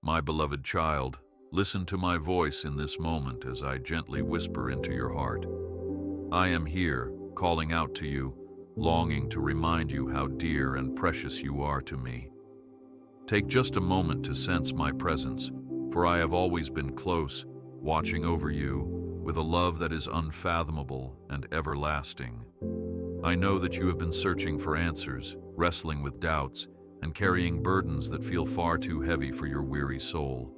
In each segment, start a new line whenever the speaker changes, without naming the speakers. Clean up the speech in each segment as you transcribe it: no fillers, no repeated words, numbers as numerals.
My beloved child, listen to my voice in this moment as I gently whisper into your heart. I am here, calling out to you, longing to remind you how dear and precious you are to me. Take just a moment to sense my presence, for I have always been close, watching over you, with a love that is unfathomable and everlasting. I know that you have been searching for answers, wrestling with doubts, and carrying burdens that feel far too heavy for your weary soul.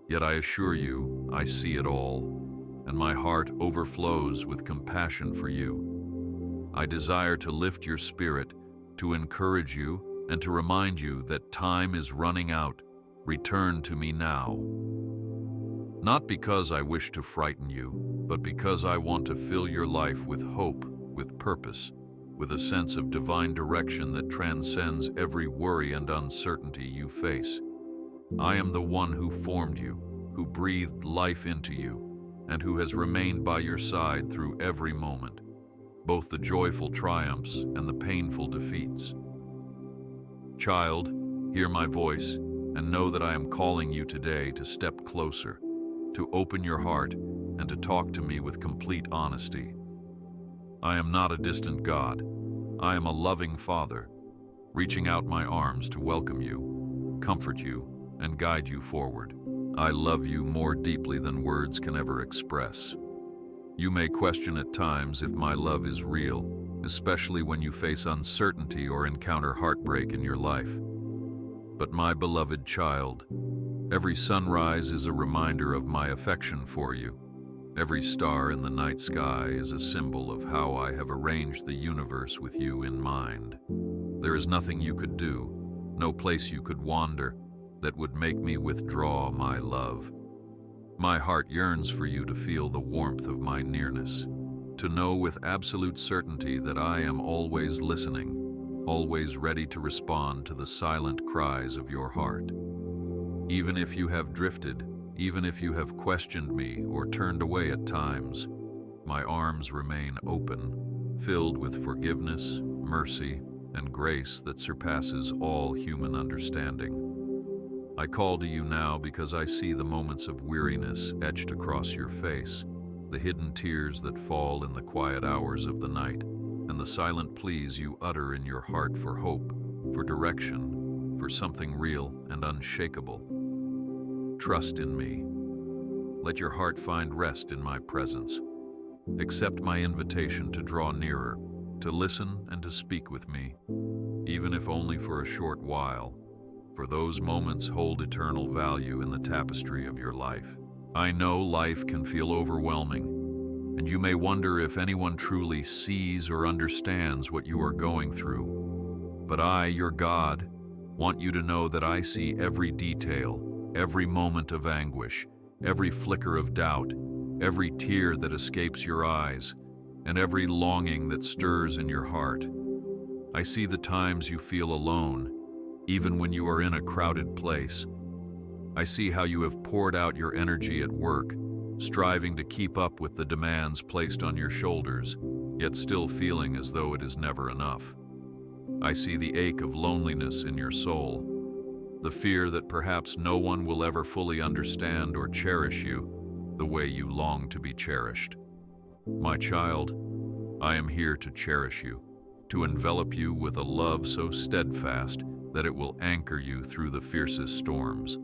Yet I assure you, I see it all, and my heart overflows with compassion for you. I desire to lift your spirit, to encourage you, and to remind you that time is running out. Return to me now. Not because I wish to frighten you, but because I want to fill your life with hope, with purpose, with a sense of divine direction that transcends every worry and uncertainty you face. I am the one who formed you, who breathed life into you, and who has remained by your side through every moment, both the joyful triumphs and the painful defeats. Child, hear my voice and know that I am calling you today to step closer, to open your heart, and to talk to me with complete honesty. I am not a distant God. I am a loving Father, reaching out my arms to welcome you, comfort you, and guide you forward. I love you more deeply than words can ever express. You may question at times if my love is real, especially when you face uncertainty or encounter heartbreak in your life. But my beloved child, every sunrise is a reminder of my affection for you. Every star in the night sky is a symbol of how I have arranged the universe with you in mind. There is nothing you could do, no place you could wander, that would make me withdraw my love. My heart yearns for you to feel the warmth of my nearness, to know with absolute certainty that I am always listening, always ready to respond to the silent cries of your heart. Even if you have drifted, even if you have questioned me or turned away at times, my arms remain open, filled with forgiveness, mercy, and grace that surpasses all human understanding. I call to you now because I see the moments of weariness etched across your face, the hidden tears that fall in the quiet hours of the night, and the silent pleas you utter in your heart for hope, for direction, for something real and unshakable. Trust in me. Let your heart find rest in my presence. Accept my invitation to draw nearer, to listen and to speak with me, even if only for a short while, for those moments hold eternal value in the tapestry of your life. I know life can feel overwhelming, and you may wonder if anyone truly sees or understands what you are going through. But I, your God, want you to know that I see every detail, every moment of anguish, every flicker of doubt, every tear that escapes your eyes, and every longing that stirs in your heart. I see the times you feel alone, even when you are in a crowded place. I see how you have poured out your energy at work, striving to keep up with the demands placed on your shoulders, yet still feeling as though it is never enough. I see the ache of loneliness in your soul, the fear that perhaps no one will ever fully understand or cherish you the way you long to be cherished. My child, I am here to cherish you, to envelop you with a love so steadfast that it will anchor you through the fiercest storms.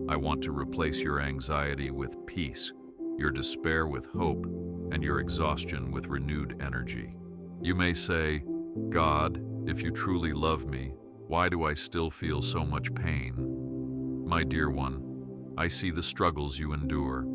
I want to replace your anxiety with peace, your despair with hope, and your exhaustion with renewed energy. You may say, God, if you truly love me, why do I still feel so much pain? My dear one, I see the struggles you endure.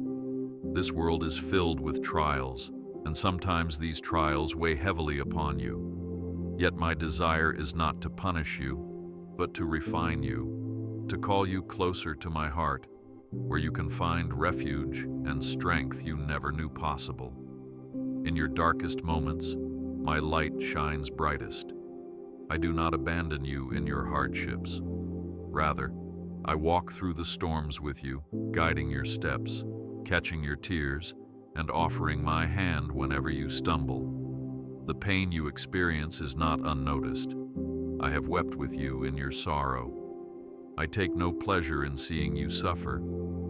This world is filled with trials, and sometimes these trials weigh heavily upon you. Yet my desire is not to punish you, but to refine you, to call you closer to my heart, where you can find refuge and strength you never knew possible. In your darkest moments, my light shines brightest. I do not abandon you in your hardships. Rather, I walk through the storms with you, guiding your steps, catching your tears, and offering my hand whenever you stumble. The pain you experience is not unnoticed. I have wept with you in your sorrow. I take no pleasure in seeing you suffer.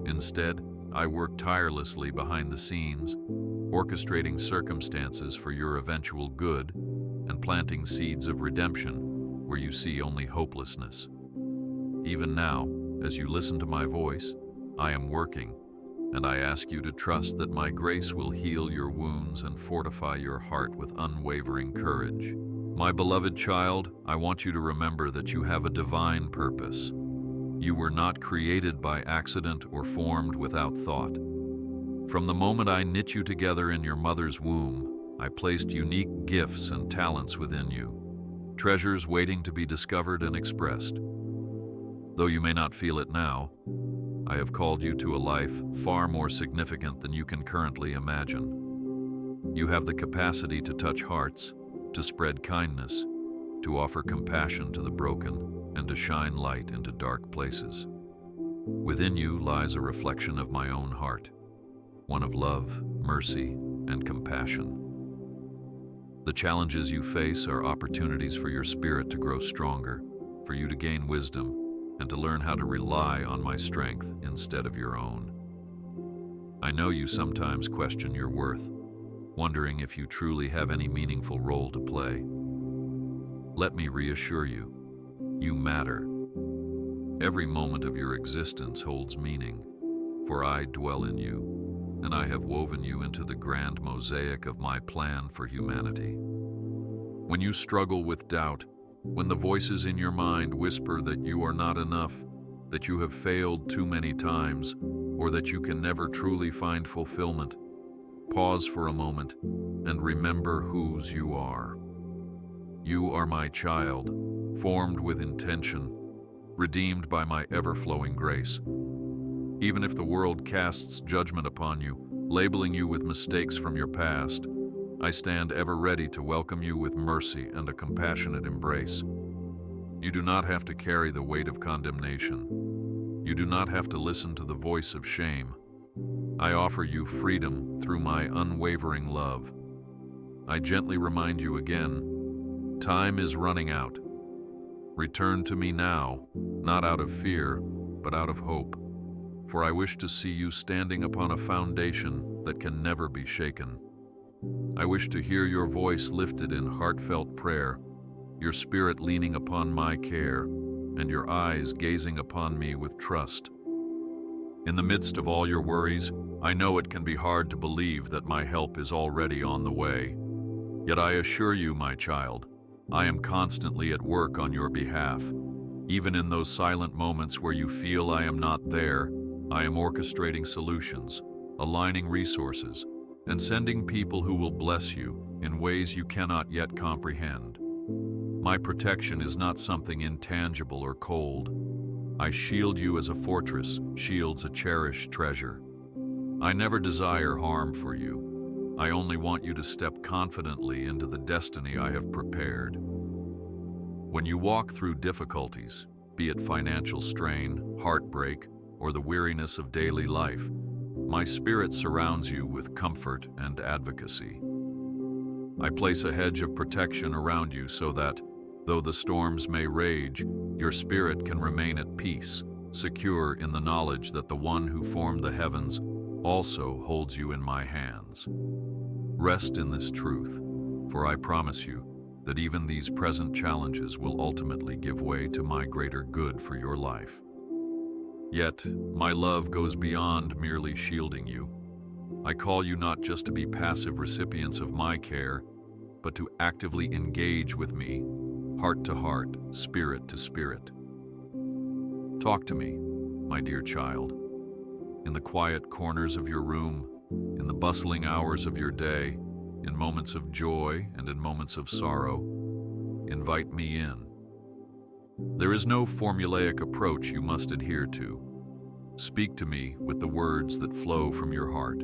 Instead, I work tirelessly behind the scenes, orchestrating circumstances for your eventual good and planting seeds of redemption where you see only hopelessness. Even now, as you listen to my voice, I am working, and I ask you to trust that my grace will heal your wounds and fortify your heart with unwavering courage. My beloved child, I want you to remember that you have a divine purpose. You were not created by accident or formed without thought. From the moment I knit you together in your mother's womb, I placed unique gifts and talents within you, treasures waiting to be discovered and expressed. Though you may not feel it now, I have called you to a life far more significant than you can currently imagine. You have the capacity to touch hearts, to spread kindness, to offer compassion to the broken, and to shine light into dark places. Within you lies a reflection of my own heart, one of love, mercy, and compassion. The challenges you face are opportunities for your spirit to grow stronger, for you to gain wisdom, and to learn how to rely on my strength instead of your own. I know you sometimes question your worth, wondering if you truly have any meaningful role to play. Let me reassure you, you matter. Every moment of your existence holds meaning, for I dwell in you, and I have woven you into the grand mosaic of my plan for humanity. When you struggle with doubt, when the voices in your mind whisper that you are not enough, that you have failed too many times, or that you can never truly find fulfillment, pause for a moment and remember whose you are. You are my child, formed with intention, redeemed by my ever-flowing grace. Even if the world casts judgment upon you, labeling you with mistakes from your past, I stand ever ready to welcome you with mercy and a compassionate embrace. You do not have to carry the weight of condemnation. You do not have to listen to the voice of shame. I offer you freedom through my unwavering love. I gently remind you again, time is running out. Return to me now, not out of fear, but out of hope. For I wish to see you standing upon a foundation that can never be shaken. I wish to hear your voice lifted in heartfelt prayer, your spirit leaning upon my care, and your eyes gazing upon me with trust. In the midst of all your worries, I know it can be hard to believe that my help is already on the way. Yet I assure you, my child, I am constantly at work on your behalf. Even in those silent moments where you feel I am not there, I am orchestrating solutions, aligning resources, and sending people who will bless you in ways you cannot yet comprehend. My protection is not something intangible or cold. I shield you as a fortress shields a cherished treasure. I never desire harm for you. I only want you to step confidently into the destiny I have prepared. When you walk through difficulties, be it financial strain, heartbreak, or the weariness of daily life, my spirit surrounds you with comfort and advocacy. I place a hedge of protection around you so that, though the storms may rage, your spirit can remain at peace, secure in the knowledge that the one who formed the heavens also holds you in my hands. Rest in this truth, for I promise you that even these present challenges will ultimately give way to my greater good for your life. Yet, my love goes beyond merely shielding you. I call you not just to be passive recipients of my care, but to actively engage with me, heart to heart, spirit to spirit. Talk to me, my dear child, in the quiet corners of your room, in the bustling hours of your day, in moments of joy and in moments of sorrow. Invite me in. There is no formulaic approach you must adhere to. Speak to me with the words that flow from your heart.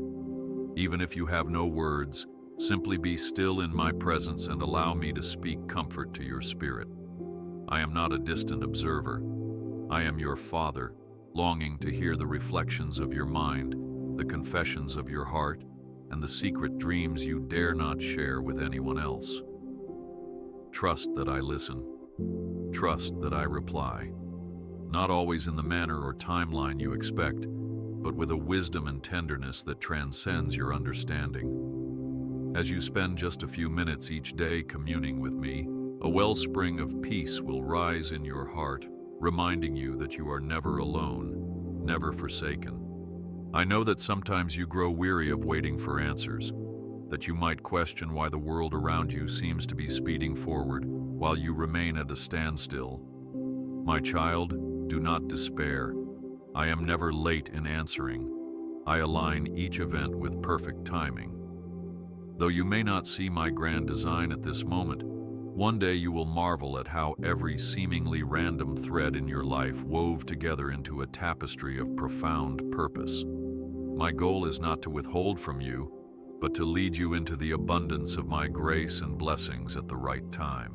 Even if you have no words, simply be still in my presence and allow me to speak comfort to your spirit. I am not a distant observer. I am your Father, longing to hear the reflections of your mind, the confessions of your heart, and the secret dreams you dare not share with anyone else. Trust that I listen. Trust that I reply. not always in the manner or timeline you expect, but with a wisdom and tenderness that transcends your understanding. As you spend just a few minutes each day communing with me, a wellspring of peace will rise in your heart, reminding you that you are never alone, never forsaken. I know that sometimes you grow weary of waiting for answers, that you might question why the world around you seems to be speeding forward while you remain at a standstill. My child, do not despair. I am never late in answering. I align each event with perfect timing. Though you may not see my grand design at this moment, one day you will marvel at how every seemingly random thread in your life wove together into a tapestry of profound purpose. My goal is not to withhold from you, but to lead you into the abundance of my grace and blessings at the right time.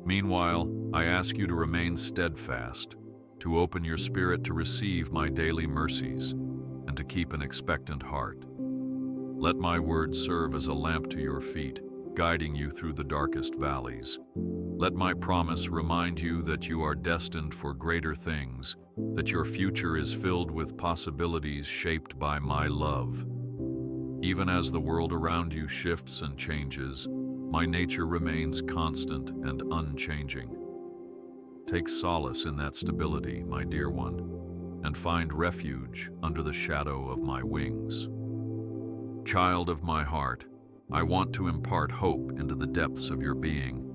Meanwhile, I ask you to remain steadfast, to open your spirit to receive my daily mercies, and to keep an expectant heart. Let my words serve as a lamp to your feet, guiding you through the darkest valleys. Let my promise remind you that you are destined for greater things, that your future is filled with possibilities shaped by my love. Even as the world around you shifts and changes, my nature remains constant and unchanging. Take solace in that stability, my dear one, and find refuge under the shadow of my wings. Child of my heart, I want to impart hope into the depths of your being.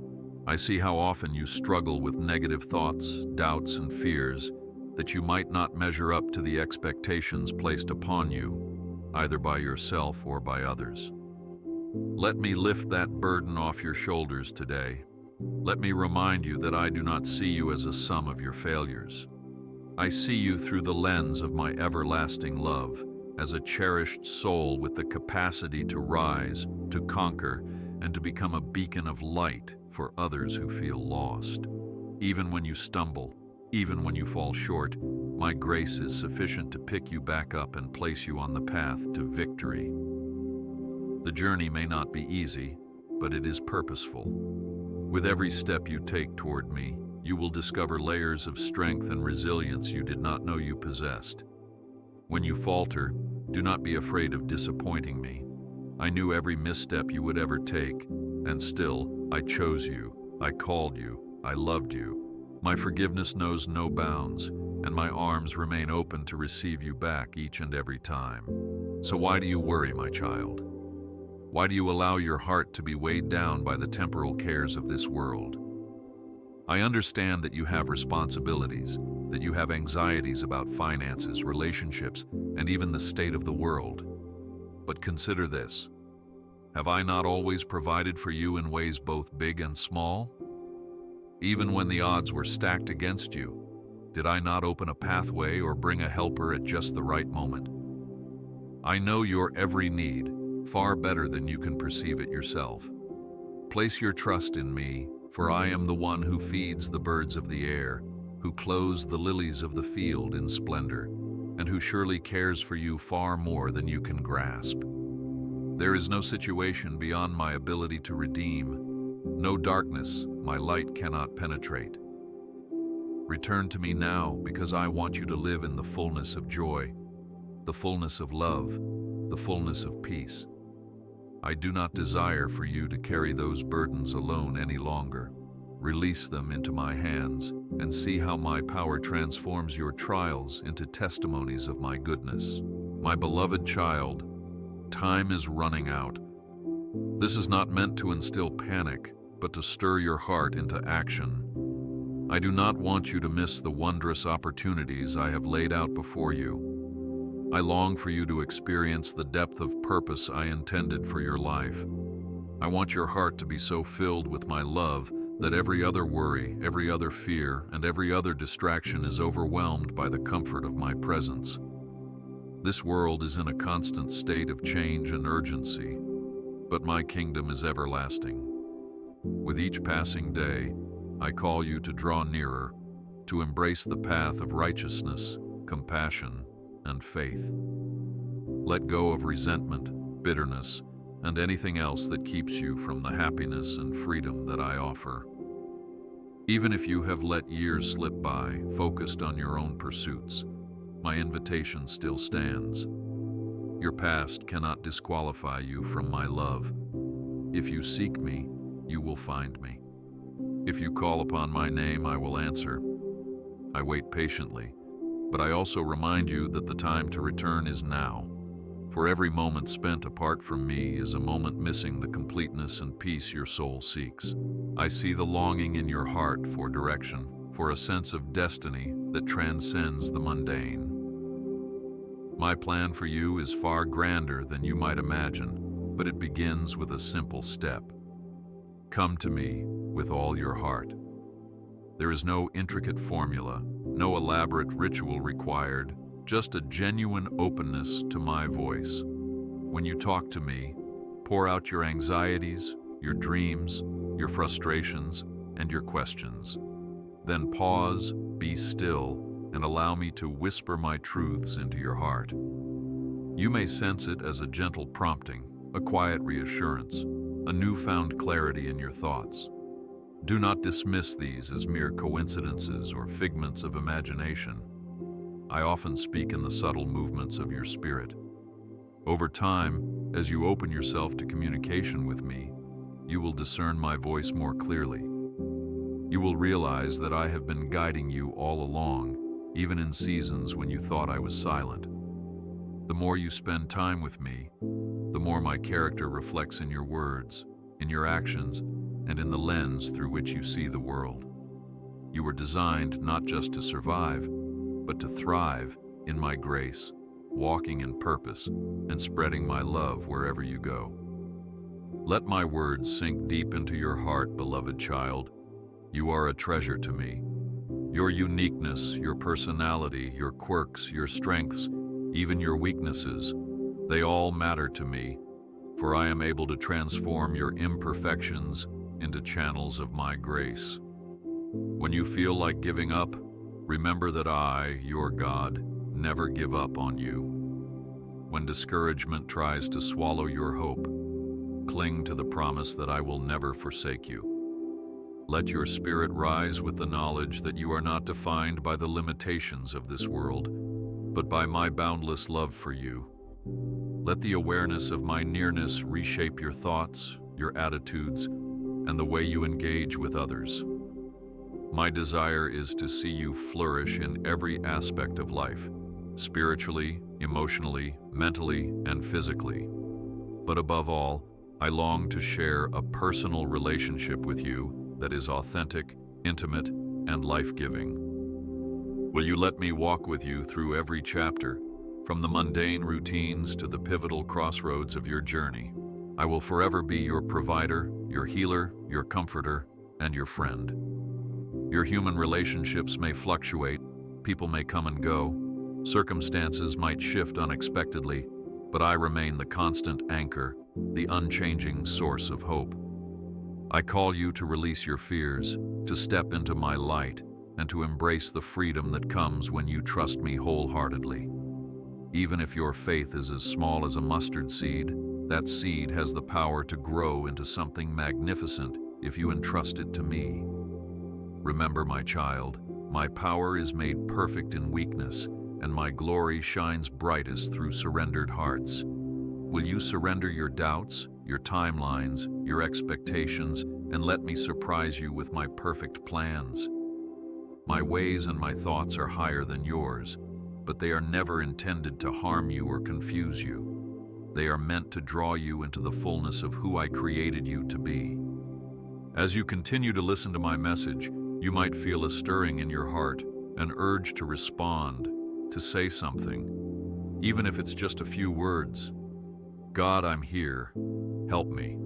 I see how often you struggle with negative thoughts, doubts, and fears that you might not measure up to the expectations placed upon you, either by yourself or by others. Let me lift that burden off your shoulders today. Let me remind you that I do not see you as a sum of your failures. I see you through the lens of my everlasting love, as a cherished soul with the capacity to rise, to conquer, and to become a beacon of light for others who feel lost. Even when you stumble, even when you fall short, my grace is sufficient to pick you back up and place you on the path to victory. The journey may not be easy, but it is purposeful. With every step you take toward me, you will discover layers of strength and resilience you did not know you possessed. When you falter, do not be afraid of disappointing me. I knew every misstep you would ever take, and still, I chose you, I called you, I loved you. My forgiveness knows no bounds, and my arms remain open to receive you back each and every time. So why do you worry, my child? Why do you allow your heart to be weighed down by the temporal cares of this world? I understand that you have responsibilities, that you have anxieties about finances, relationships, and even the state of the world. But consider this. Have I not always provided for you in ways both big and small? Even when the odds were stacked against you, did I not open a pathway or bring a helper at just the right moment? I know your every need, far better than you can perceive it yourself. Place your trust in me, for I am the one who feeds the birds of the air, who clothes the lilies of the field in splendor, and who surely cares for you far more than you can grasp. There is no situation beyond my ability to redeem, no darkness my light cannot penetrate. Return to me now, because I want you to live in the fullness of joy, the fullness of love, the fullness of peace. I do not desire for you to carry those burdens alone any longer. Release them into my hands and see how my power transforms your trials into testimonies of my goodness. My beloved child, time is running out. This is not meant to instill panic, but to stir your heart into action. I do not want you to miss the wondrous opportunities I have laid out before you. I long for you to experience the depth of purpose I intended for your life. I want your heart to be so filled with my love that every other worry, every other fear, and every other distraction is overwhelmed by the comfort of my presence. This world is in a constant state of change and urgency, but my kingdom is everlasting. With each passing day, I call you to draw nearer, to embrace the path of righteousness, compassion, and faith. Let go of resentment, bitterness, and anything else that keeps you from the happiness and freedom that I offer. Even if you have let years slip by, focused on your own pursuits, my invitation still stands. Your past cannot disqualify you from my love. If you seek me, you will find me. If you call upon my name, I will answer. I wait patiently, but I also remind you that the time to return is now. For every moment spent apart from me is a moment missing the completeness and peace your soul seeks. I see the longing in your heart for direction, for a sense of destiny that transcends the mundane. My plan for you is far grander than you might imagine, but it begins with a simple step. Come to me with all your heart. There is no intricate formula, no elaborate ritual required, just a genuine openness to my voice. When you talk to me, pour out your anxieties, your dreams, your frustrations, and your questions. Then pause, be still, and allow me to whisper my truths into your heart. You may sense it as a gentle prompting, a quiet reassurance, a newfound clarity in your thoughts. Do not dismiss these as mere coincidences or figments of imagination. I often speak in the subtle movements of your spirit. Over time, as you open yourself to communication with me, you will discern my voice more clearly. You will realize that I have been guiding you all along, even in seasons when you thought I was silent. The more you spend time with me, the more my character reflects in your words, in your actions, and in the lens through which you see the world. You were designed not just to survive, but to thrive in my grace, walking in purpose, and spreading my love wherever you go. Let my words sink deep into your heart, beloved child. You are a treasure to me. Your uniqueness, your personality, your quirks, your strengths, even your weaknesses, they all matter to me, for I am able to transform your imperfections into channels of my grace. When you feel like giving up, remember that I, your God, never give up on you. When discouragement tries to swallow your hope, cling to the promise that I will never forsake you. Let your spirit rise with the knowledge that you are not defined by the limitations of this world, but by my boundless love for you. Let the awareness of my nearness reshape your thoughts, your attitudes, and the way you engage with others. My desire is to see you flourish in every aspect of life, spiritually, emotionally, mentally, and physically. But above all, I long to share a personal relationship with you that is authentic, intimate, and life-giving. Will you let me walk with you through every chapter, from the mundane routines to the pivotal crossroads of your journey? I will forever be your provider, your healer, your comforter, and your friend. Your human relationships may fluctuate, people may come and go, circumstances might shift unexpectedly, but I remain the constant anchor, the unchanging source of hope. I call you to release your fears, to step into my light, and to embrace the freedom that comes when you trust me wholeheartedly. Even if your faith is as small as a mustard seed, that seed has the power to grow into something magnificent if you entrust it to me. Remember, my child, my power is made perfect in weakness, and my glory shines brightest through surrendered hearts. Will you surrender your doubts, your timelines, your expectations, and let me surprise you with my perfect plans? My ways and my thoughts are higher than yours, but they are never intended to harm you or confuse you. They are meant to draw you into the fullness of who I created you to be. As you continue to listen to my message, you might feel a stirring in your heart, an urge to respond, to say something, even if it's just a few words. God, I'm here. Help me.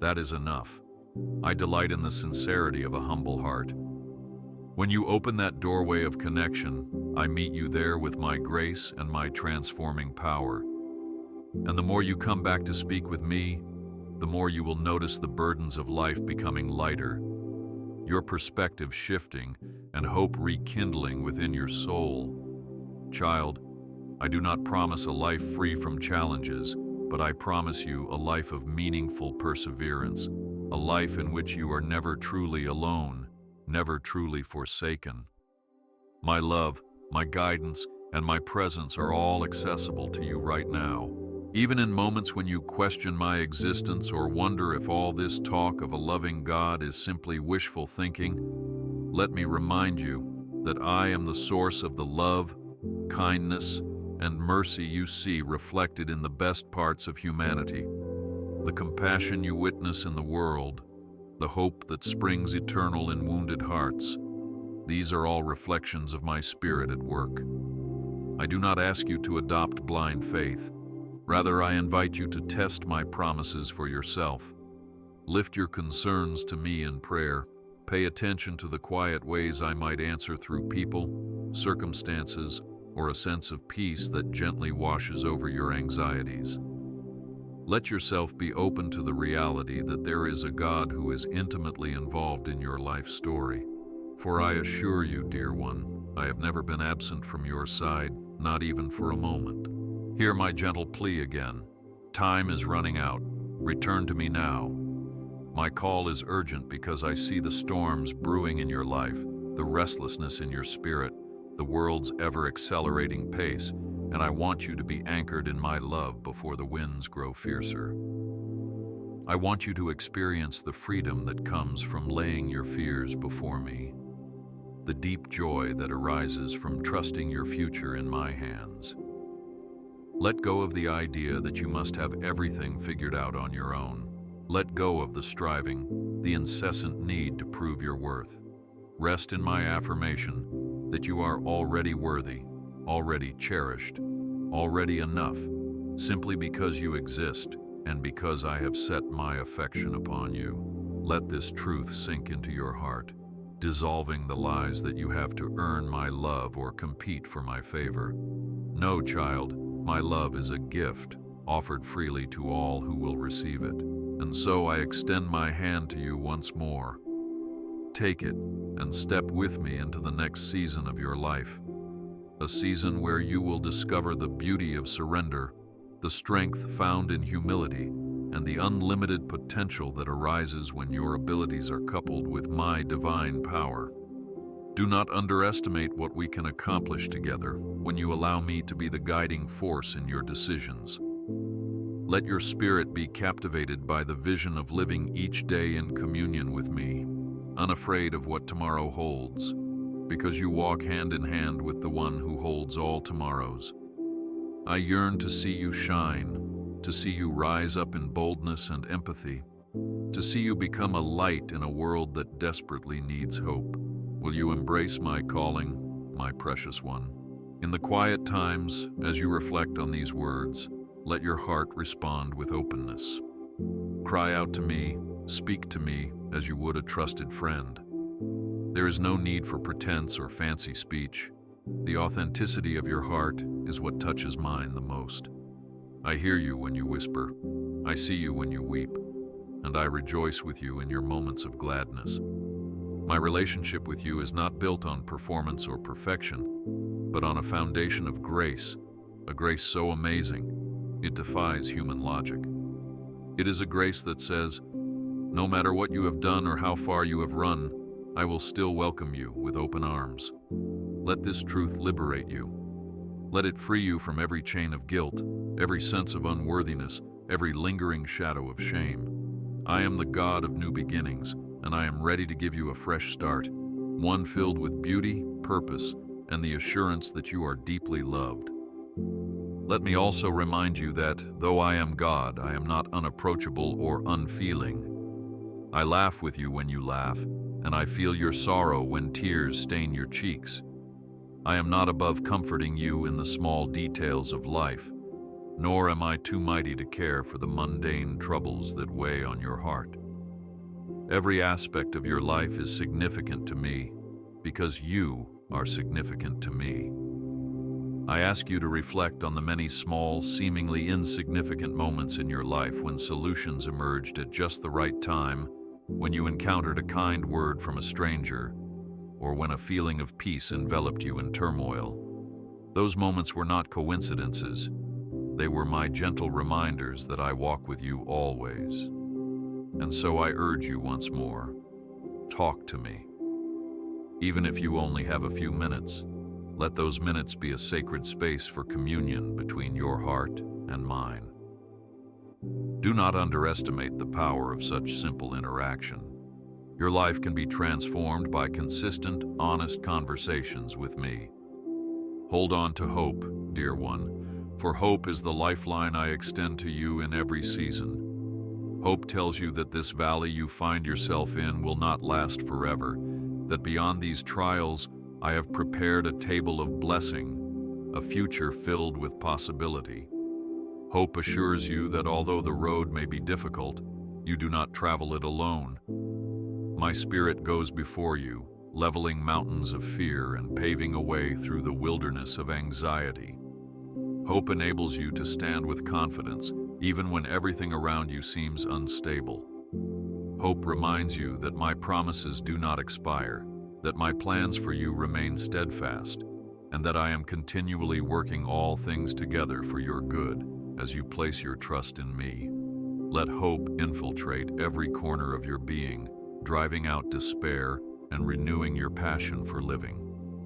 That is enough. I delight in the sincerity of a humble heart. When you open that doorway of connection, I meet you there with my grace and my transforming power. And the more you come back to speak with me, the more you will notice the burdens of life becoming lighter, your perspective shifting and hope rekindling within your soul. Child, I do not promise a life free from challenges, but I promise you a life of meaningful perseverance, a life in which you are never truly alone, never truly forsaken. My love, my guidance, and my presence are all accessible to you right now. Even in moments when you question my existence or wonder if all this talk of a loving God is simply wishful thinking, let me remind you that I am the source of the love, kindness, and mercy you see reflected in the best parts of humanity. The compassion you witness in the world, the hope that springs eternal in wounded hearts, these are all reflections of my spirit at work. I do not ask you to adopt blind faith. Rather, I invite you to test my promises for yourself. Lift your concerns to me in prayer. Pay attention to the quiet ways I might answer through people, circumstances, or a sense of peace that gently washes over your anxieties. Let yourself be open to the reality that there is a God who is intimately involved in your life story. For I assure you, dear one, I have never been absent from your side, not even for a moment. Hear my gentle plea again. Time is running out. Return to me now. My call is urgent because I see the storms brewing in your life, the restlessness in your spirit, the world's ever-accelerating pace, and I want you to be anchored in my love before the winds grow fiercer. I want you to experience the freedom that comes from laying your fears before me, the deep joy that arises from trusting your future in my hands. Let go of the idea that you must have everything figured out on your own. Let go of the striving, the incessant need to prove your worth. Rest in my affirmation that you are already worthy, already cherished, already enough, simply because you exist and because I have set my affection upon you. Let this truth sink into your heart, dissolving the lies that you have to earn my love or compete for my favor. No, child, my love is a gift offered freely to all who will receive it. And so I extend my hand to you once more. Take it and step with me into the next season of your life, a season where you will discover the beauty of surrender, the strength found in humility, and the unlimited potential that arises when your abilities are coupled with my divine power. Do not underestimate what we can accomplish together when you allow me to be the guiding force in your decisions. Let your spirit be captivated by the vision of living each day in communion with me, unafraid of what tomorrow holds, because you walk hand in hand with the one who holds all tomorrows. I yearn to see you shine, to see you rise up in boldness and empathy, to see you become a light in a world that desperately needs hope. Will you embrace my calling, my precious one? In the quiet times, as you reflect on these words, let your heart respond with openness. Cry out to me, speak to me as you would a trusted friend. There is no need for pretense or fancy speech. The authenticity of your heart is what touches mine the most. I hear you when you whisper, I see you when you weep, and I rejoice with you in your moments of gladness. My relationship with you is not built on performance or perfection, but on a foundation of grace, a grace so amazing, it defies human logic. It is a grace that says, no matter what you have done or how far you have run, I will still welcome you with open arms. Let this truth liberate you. Let it free you from every chain of guilt, every sense of unworthiness, every lingering shadow of shame. I am the God of new beginnings, and I am ready to give you a fresh start, one filled with beauty, purpose, and the assurance that you are deeply loved. Let me also remind you that, though I am God, I am not unapproachable or unfeeling. I laugh with you when you laugh, and I feel your sorrow when tears stain your cheeks. I am not above comforting you in the small details of life, nor am I too mighty to care for the mundane troubles that weigh on your heart. Every aspect of your life is significant to me because you are significant to me. I ask you to reflect on the many small, seemingly insignificant moments in your life when solutions emerged at just the right time, when you encountered a kind word from a stranger, or when a feeling of peace enveloped you in turmoil. Those moments were not coincidences. They were my gentle reminders that I walk with you always. And so I urge you once more, talk to me. Even if you only have a few minutes, let those minutes be a sacred space for communion between your heart and mine. Do not underestimate the power of such simple interaction. Your life can be transformed by consistent, honest conversations with me. Hold on to hope, dear one, for hope is the lifeline I extend to you in every season. Hope tells you that this valley you find yourself in will not last forever, that beyond these trials, I have prepared a table of blessing, a future filled with possibility. Hope assures you that although the road may be difficult, you do not travel it alone. My spirit goes before you, leveling mountains of fear and paving a way through the wilderness of anxiety. Hope enables you to stand with confidence, even when everything around you seems unstable. Hope reminds you that my promises do not expire, that my plans for you remain steadfast, and that I am continually working all things together for your good as you place your trust in me. Let hope infiltrate every corner of your being, driving out despair and renewing your passion for living.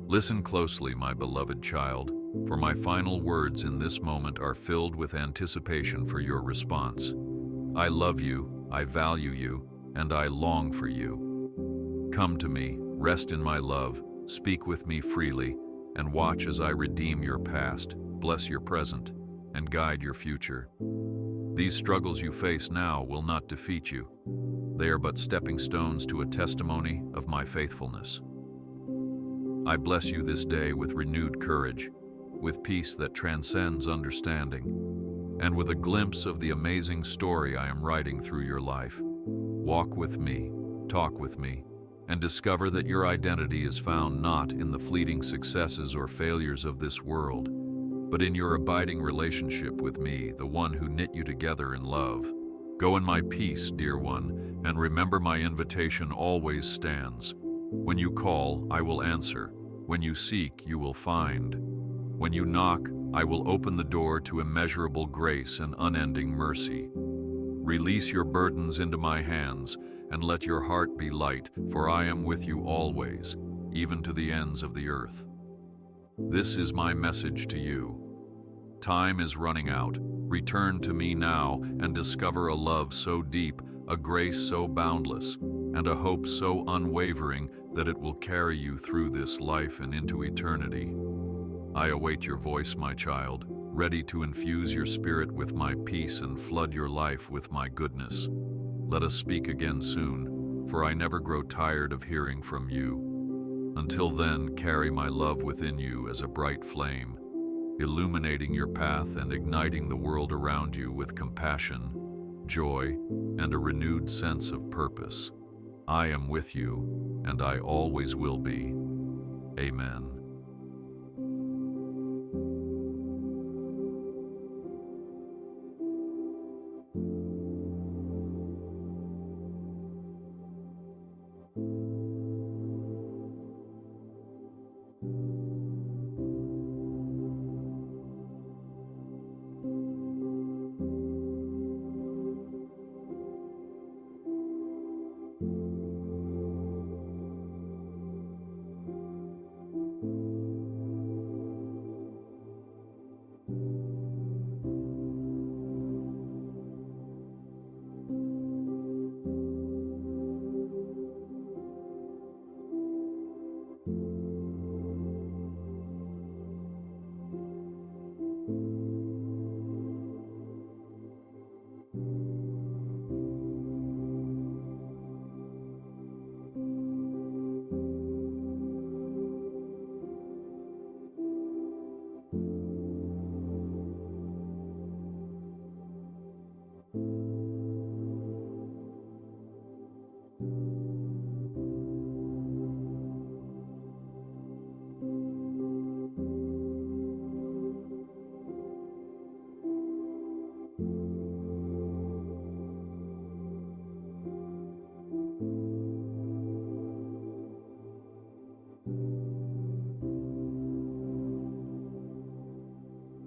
Listen closely, my beloved child, for my final words in this moment are filled with anticipation for your response. I love you, I value you, and I long for you. Come to me, rest in my love, speak with me freely, and watch as I redeem your past, bless your present, and guide your future. These struggles you face now will not defeat you. They are but stepping stones to a testimony of my faithfulness. I bless you this day with renewed courage, with peace that transcends understanding, and with a glimpse of the amazing story I am writing through your life. Walk with me, talk with me, and discover that your identity is found not in the fleeting successes or failures of this world, but in your abiding relationship with me, the one who knit you together in love. Go in my peace, dear one, and remember my invitation always stands. When you call, I will answer. When you seek, you will find. When you knock, I will open the door to immeasurable grace and unending mercy. Release your burdens into my hands, and let your heart be light, for I am with you always, even to the ends of the earth. This is my message to you. Time is running out. Return to me now and discover a love so deep, a grace so boundless, and a hope so unwavering that it will carry you through this life and into eternity. I await your voice, my child, ready to infuse your spirit with my peace and flood your life with my goodness. Let us speak again soon, for I never grow tired of hearing from you. Until then, carry my love within you as a bright flame, illuminating your path and igniting the world around you with compassion, joy, and a renewed sense of purpose. I am with you, and I always will be. Amen.